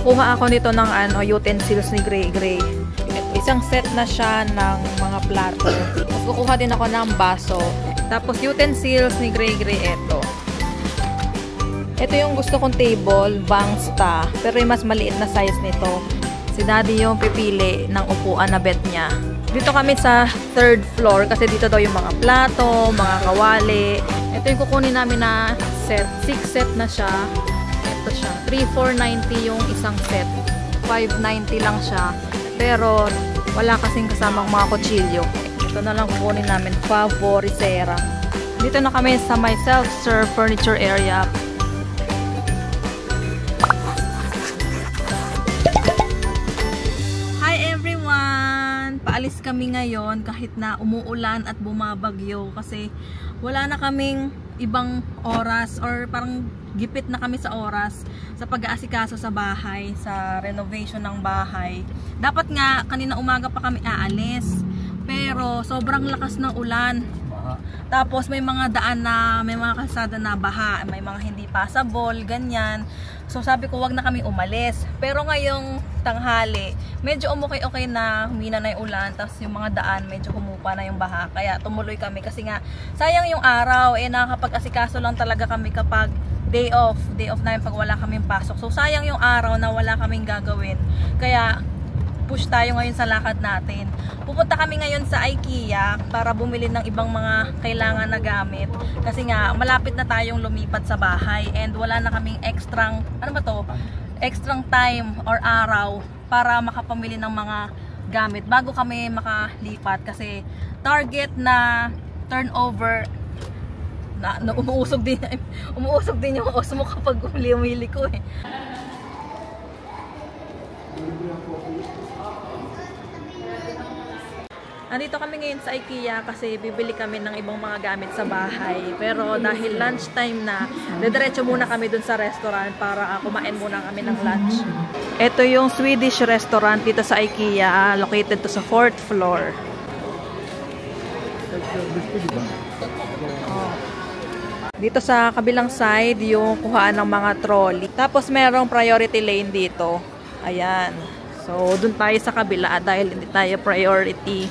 Kukuha ako nito ng utensils ni Gray Gray. Isang set na siya ng mga plato. Tapos kukuha din ako ng baso. Tapos utensils ni Gray Gray ito. Ito yung gusto kong table, bangsta. Pero yung mas maliit na size nito. Si Daddy yung pipili ng upuan na bed niya. Dito kami sa 3rd floor kasi dito daw yung mga plato, mga kawali. Ito yung kukunin namin na set. 6 set na siya. Ito siya. 3,490 yung isang set. 590 lang siya. Pero wala kasing kasamang mga kutsilyo. Ito na lang kukunin namin. Favoritera. Dito na kami sa my self-serve furniture area. Paalis kami ngayon kahit na umuulan at bumabagyo kasi wala na kaming ibang oras or parang gipit na kami sa oras sa pag-aasikaso sa bahay, sa renovation ng bahay. Dapat nga kanina umaga pa kami aalis pero sobrang lakas ng ulan. Tapos may mga daan na, may mga kalsada na baha, may mga hindi passable, ganyan. So sabi ko wag na kami umalis. Pero ngayong tanghali, medyo okay na, humina na yung ulan, tapos yung mga daan medyo humupa na yung baha. Kaya tumuloy kami kasi nga sayang yung araw, nakakapag-asikaso lang talaga kami kapag day off na pag wala kaming pasok. So sayang yung araw na wala kaming gagawin. Kaya push tayo ngayon sa lakad natin. Pupunta kami ngayon sa IKEA para bumili ng ibang mga kailangan na gamit. Kasi nga, malapit na tayong lumipat sa bahay and wala na kaming extrang time or araw para makapamili ng mga gamit bago kami makalipat. Kasi target na turnover na umuusog din yung osmo kapag umili ko eh. Andito kami ngayon sa IKEA kasi bibili kami ng ibang mga gamit sa bahay. Pero dahil lunchtime na, diretso muna kami dun sa restaurant para kumain muna kami ng lunch. Ito yung Swedish restaurant dito sa IKEA, located to sa 4th floor. Dito sa kabilang side, yung kuhaan ng mga trolley. Tapos merong priority lane dito. Ayan. So, dun tayo sa kabila dahil hindi tayo priority.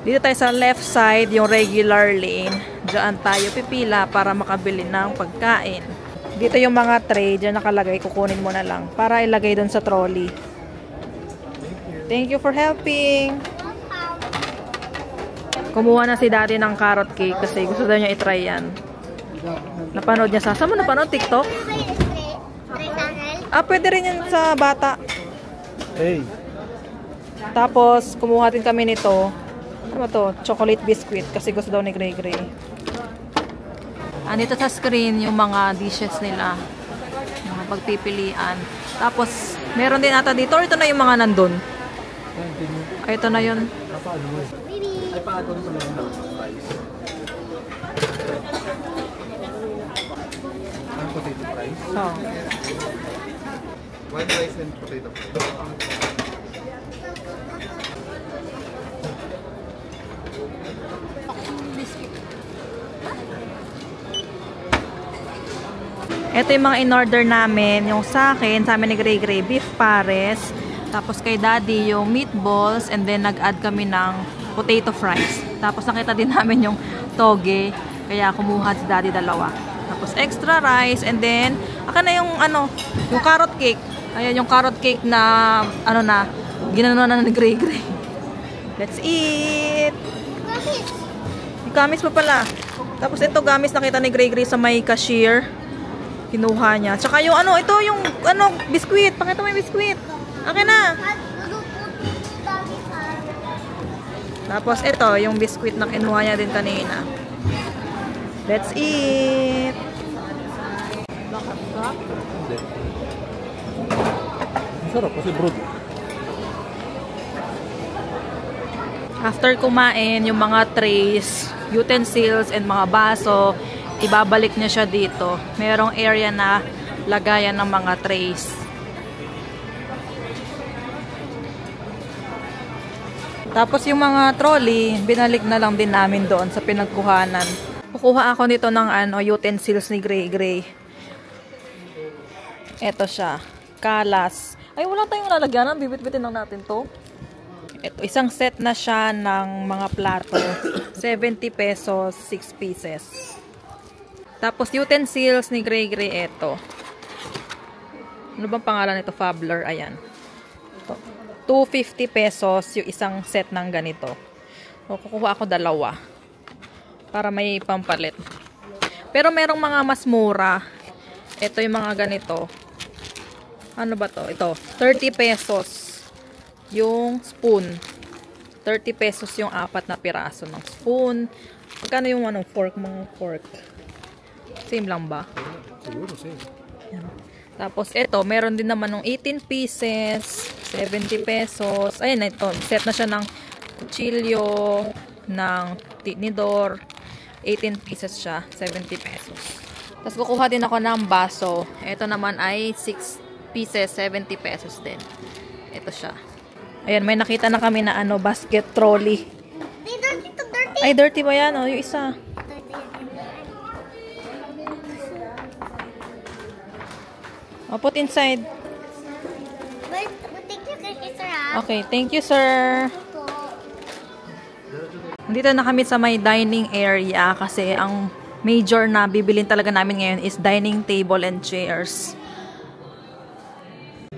Dito tayo sa left side, yung regular lane. Diyan tayo pipila para makabili ng pagkain. Dito yung mga tray, diyan nakalagay. Kukunin mo na lang para ilagay dun sa trolley. Thank you for helping. Kumuha na si Daddy ng carrot cake kasi gusto daw niya itry yan. Napanood niya saan mo napanood? TikTok? Pwede rin yan sa bata. Hey. Tapos, kumuha din kami nito. Ano to? Chocolate biscuit. Kasi gusto daw ni Gray Gray. Andito sa screen yung mga dishes nila. Mga pagpipilian. Tapos, meron din ata dito. Or ito na yung mga nandun. Ay, ito na yun. Ay, paano sa mga rice? Ang potato fries? Oh. White rice and potato fries. Ito yung mga in-order namin. Yung sa amin ni Gray Gray, beef pares. Tapos kay Daddy, yung meatballs. And then nag-add kami ng potato fries. Tapos nakita din namin yung toge. Kaya kumuha si Daddy dalawa. Tapos extra rice. And then, akin na yung yung carrot cake. Ayan yung carrot cake na, ginano na ni Gray Gray. Let's eat! Yung gamis pa pala. Tapos ito gamis nakita ni Gray Gray sa may cashier. Kinuha niya. Tsaka yung ito yung biskuit. Pakita mo yung biskuit. Akin na. Tapos ito, yung biskuit na kinuha niya din kanina. Let's eat. Hindi. Sarap kasi brood. After kumain, yung mga trays, utensils, and mga baso, ibabalik niya siya dito. Merong area na lagayan ng mga trays. Tapos yung mga trolley, binalik na lang din namin doon sa pinagkuhanan. Kukuha ako nito ng utensils ni Gray Gray. Ito siya. Kalas. Ay, wala tayong lalagyanan. Bibit-bitin lang natin to. Ito, isang set na siya ng mga plato. 70 pesos, 6 pieces. Tapos, utensils ni Gray Gray, ito. Ano bang pangalan nito? Fabler, ayan. Ito. 250 pesos yung isang set ng ganito. So, kukuha ako dalawa. Para may pampalit. Pero merong mga mas mura. Ito yung mga ganito. Ano ba to? Ito, 30 pesos yung spoon. 30 pesos yung 4 na piraso ng spoon. Magkano yung fork, mga fork? Same lang ba? Siguro, same. Yan. Tapos ito, meron din naman ng 18 pieces, 70 pesos. Ayun, ito, set na siya ng kutsilyo, ng tinidor. 18 pieces siya, 70 pesos. Tapos kukuha din ako ng baso. Ito naman ay 6 pieces, 70 pesos din. Ito siya. Ayan, may nakita na kami na basket trolley. Dirty. Ay, dirty ba yan? Yung isa. Put inside. Thank you, sir. Okay, thank you, sir. Dito na kami sa may dining area kasi ang major na bibilin talaga namin ngayon is dining table and chairs.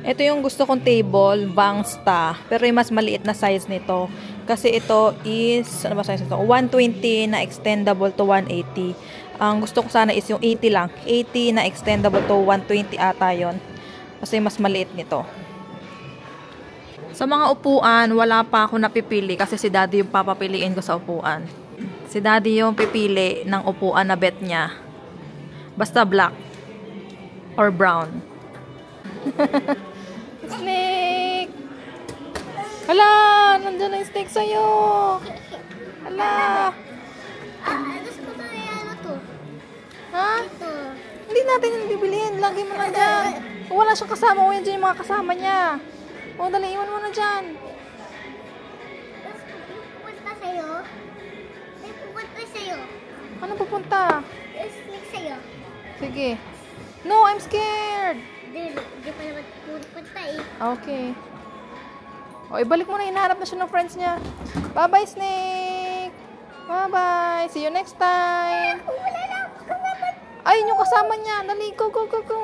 Ito yung gusto kong table, Vangsta. Pero yung mas maliit na size nito. Kasi ito is, ano ba size nito? 120 na extendable to 180. Ang gusto ko sana is yung 80 lang. 80 na extendable to 120 ata yun. Kasi mas maliit nito. Sa mga upuan, wala pa ako napipili kasi si daddy yung papapiliin ko sa upuan. Si daddy yung pipili ng upuan na bet niya. Basta black or brown. Snake! Hala! Nandiyan na yung snake sa'yo! Hala! Gusto ko to to. Ha? Ito. Hindi natin yung bibiliin. Lagi mo na dyan. Kung wala siyang kasama, o yan dyan yung mga kasama niya. O, dali, iwan mo na dyan. Pupunta sa'yo. May pupunta sa'yo. Ano pupunta? Snake sa'yo. Sige. No, I'm scared. Hindi pa naman pupunta eh. Okay. O, ibalik mo na. Hinaharap na siya ng friends niya. Bye-bye, Snake. Bye-bye. See you next time. Wala na ako kasama. Ayun yung kasama niya. Dali, go, go, go, go.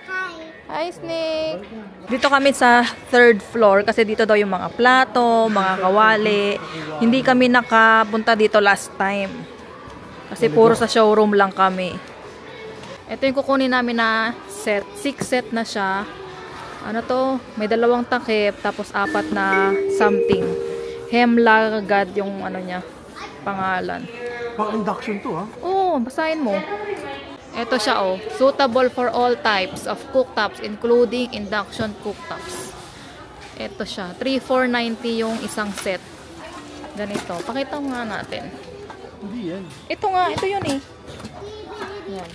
Hi. Hi, Snake. Dito kami sa 3rd floor kasi dito daw yung mga plato, mga kawali. Hindi kami nakapunta dito last time. Kasi puro sa showroom lang kami. Ito yung kukunin namin na set. 6 set na siya. Ano to? May 2 takip tapos 4 na something. Hemlagad yung niya, pangalan. Pang induction to, ha? Oo, basahin mo. Ito siya, suitable for all types of cooktops including induction cooktops. Ito siya, 3,490 yung isang set. Ganito. Pakita mo nga natin. Hindi yan. Ito nga, ito yun eh. Yan.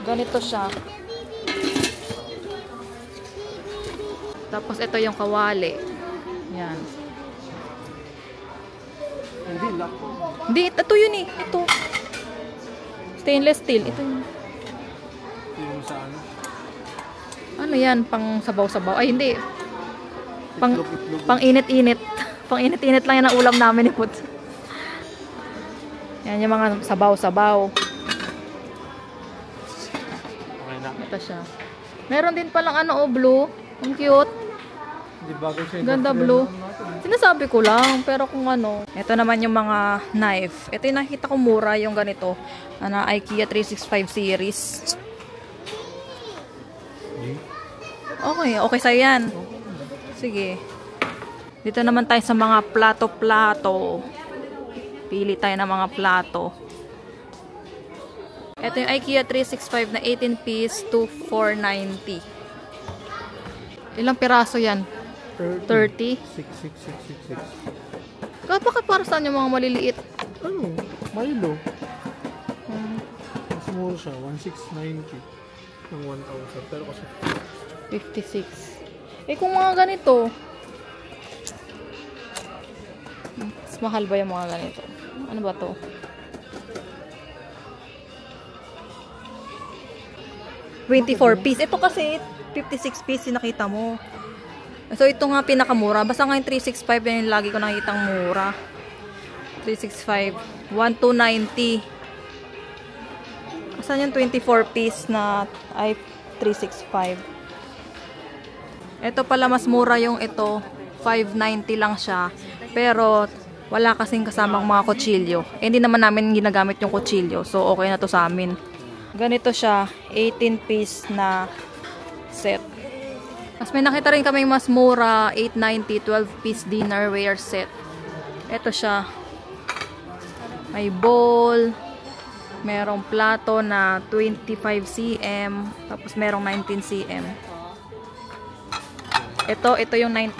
Ganito siya. Tapos ito yung kawali. Yan. Hindi, lock. Hindi, ito yun eh. Ito. Stainless steel. Ito yun. Yung sa ano? Ano yan? Pang sabaw-sabaw. Ay, hindi. Itlog. Pang init-init. Pang init-init lang yan ang ulam namin ni Put. Yan yung mga sabaw-sabaw. Okay na. Ito siya. Meron din palang blue. Ang cute. Hindi bagay siya. Ganda blue. Sinasabi ko lang, pero kung ito naman yung mga knife. Ito yung nakita ko mura, yung ganito. IKEA 365 series. Okay sa'yo yan. Sige. Dito naman tayo sa mga plato-plato. Pili tayo ng mga plato. Ito yung IKEA 365 na 18 piece to 490. Ilang piraso yan? 30? 6. Bakit para saan yung mga maliliit? Ano? Milo. Mas mura siya. 1,690 ng 1,000. Pero kasi 56. Kung mga ganito, mas mahal ba yung mga ganito? Ano ba to? $24 piece. Ito kasi 56 piece yung nakita mo. So, ito nga pinakamura. Basta nga yung 365 yan yung lagi ko nakikitang mura. 365. 1,290. Asan yung 24 piece na ay 365? Ito pala mas mura yung ito. 590 lang siya. Pero, wala kasing kasamang mga kutsilyo. Eh, hindi naman namin ginagamit yung kutsilyo. So, okay na to sa amin. Ganito siya. 18 piece na set. Mas may nakita rin kami mas mura, 890, 12-piece dinnerware set. Ito siya. May bowl. Merong plato na 25 cm. Tapos merong 19 cm. Ito yung 19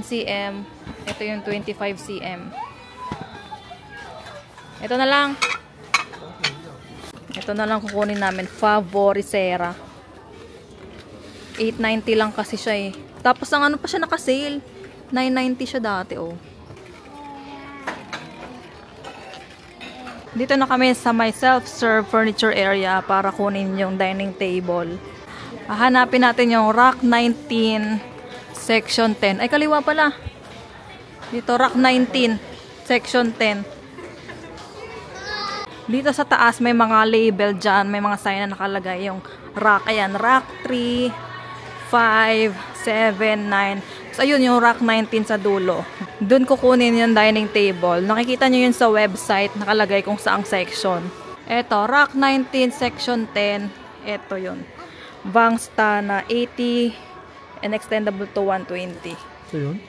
cm. Ito yung 25 cm. Ito na lang. Ito na lang kukunin namin. Favorisera. 890 lang kasi siya eh. Tapos ang ano pa siya naka-sale. 990 siya dati oh. Dito na kami sa my self-serve furniture area para kunin yung dining table. Hahanapin natin yung rack 19 section 10. Ay kaliwa pala. Dito rack 19 section 10. Dito sa taas may mga label dyan. May mga sign na nakalagay yung rack. Ayan, rack 3, 5, 7, 9. So, ayun yung rack 19 sa dulo. Doon kukunin yung dining table. Nakikita nyo yun sa website. Nakalagay kung saang section. Eto, rack 19 section 10. Eto yun. Vangsta na 80 and extendable to 120. So yun?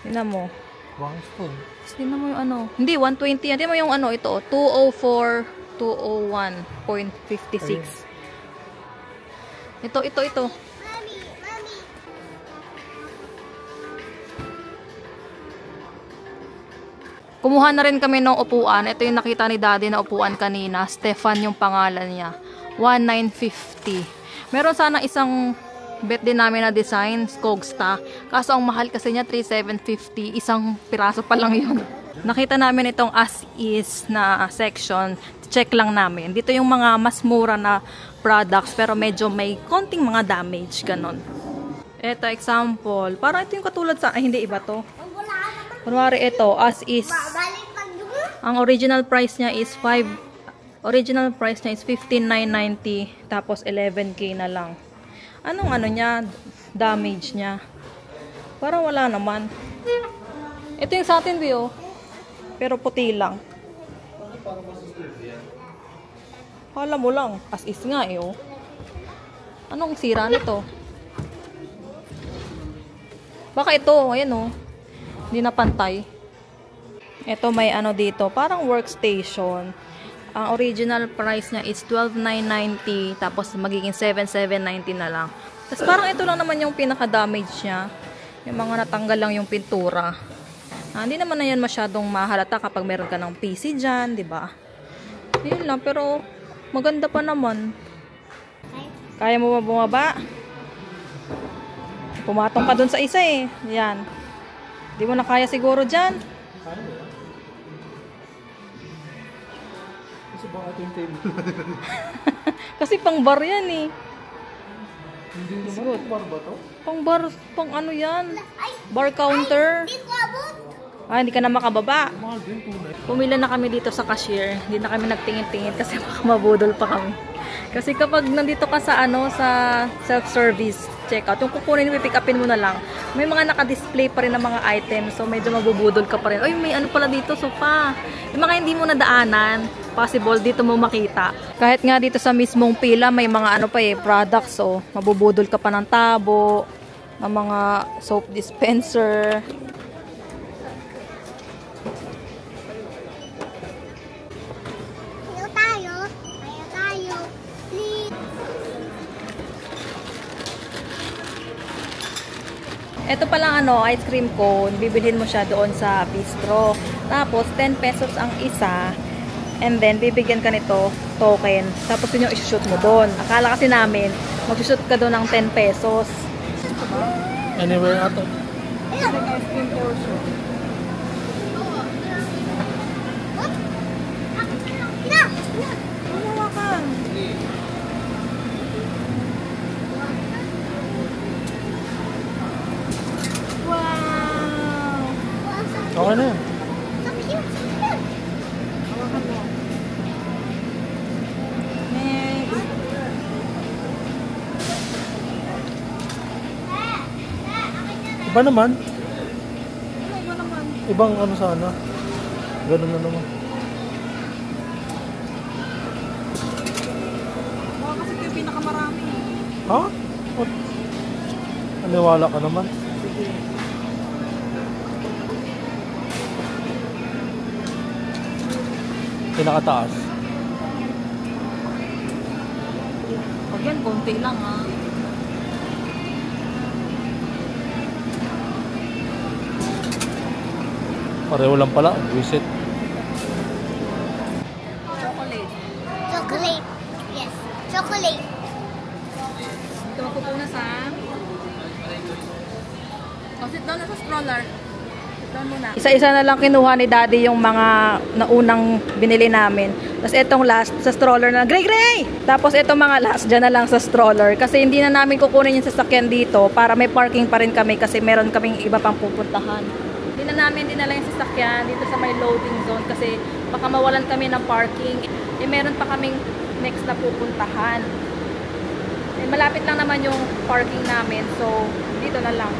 Tingnan mo. Vangsta. Tingnan mo yung ano. Hindi, 120. Tingnan mo yung ano ito. 204, 201.56. Ito. Kumuha na rin kami ng upuan. Ito yung nakita ni Daddy na upuan kanina. Stefan yung pangalan niya. 1,950. Meron sana isang bet din namin na design, Skogsta. Kaso ang mahal kasi niya, 3,750. Isang piraso pa lang yun. Nakita namin itong as is na section. Check lang namin. Dito yung mga mas mura na products pero medyo may konting mga damage. Ganon. Ito example. Parang ito yung katulad sa... Ay, hindi iba to. Kunwari ito, as is. Ang original price niya is 15,990. Tapos 11K na lang. Anong ano niya? Damage niya. Parang wala naman. Ito yung sa atin, Bio. Pero puti lang. Kala mo lang. As is nga eh, oh. Anong sira nito? Baka ito, ayan oh. Hindi na pantay. Ito may ano dito, parang workstation. Ang original price niya is 12,990 tapos magiging 7,790 na lang. Tapos parang ito lang naman yung pinaka-damage niya. Yung mga natanggal lang yung pintura. Hindi naman na yan masyadong mahalata kapag meron ka ng PC dyan, di ba? Yun lang, pero maganda pa naman. Kaya mo ba bumaba? Pumatong ka dun sa isa eh. Yan. Di mo na kaya siguro dyan. Kasi baka ito yung table. Kasi pang bar yan eh. Hindi naman bar ba to? Pang bar, pang ano yan? Bar counter. Hindi ka na makababa. Pumila na kami dito sa cashier. Hindi na kami nagtingin-tingin kasi baka mabudol pa kami. Kasi kapag nandito ka sa ano, sa self-service checkout, yung kukunin, pick upin mo na lang. May mga naka-display pa rin ng mga items, so medyo mabubudol ka pa rin. Ay, may ano pala dito, sofa. Yung mga hindi mo nadaanan, possible dito mo makita. Kahit nga dito sa mismong pila, may mga ano pa products, so mabubudol ka pa ng tabo, ng mga soap dispenser. Ito palang ano, ice cream cone, bibilhin mo siya doon sa bistro. Tapos, 10 pesos ang isa. And then, bibigyan ka nito, token. Tapos, yun yung isushoot mo doon. Akala kasi namin, magsushoot ka doon ng 10 pesos. Anywhere ato? Ice cream portion. Okay na yan. So cute, so cute. Hawakan mo. Next. Iba naman. Ano, iba naman. Ibang ano sana. Ganun na naman. Baka kasi ito yung pinakamarami. Ha? What? Naniwala ka naman. Sige. Pinakataas. Pag yan, konti lang ha. Pareho lang pala. Visit. Chocolate. Chocolate. Yes, chocolate. Ito mapupunas ha. O, sit down na sa stroller. Sit down muna. Isa-isa na lang kinuha ni Daddy yung mga naunang binili namin. Tapos itong last sa stroller na, Gray! Tapos itong mga last dyan na lang sa stroller. Kasi hindi na namin kukunin yung sasakyan dito para may parking pa rin kami kasi meron kaming iba pang pupuntahan. Hindi na namin dinala yung sasakyan dito sa may loading zone kasi baka mawalan kami ng parking. Eh meron pa kaming next na pupuntahan. Eh, malapit lang naman yung parking namin so dito na lang.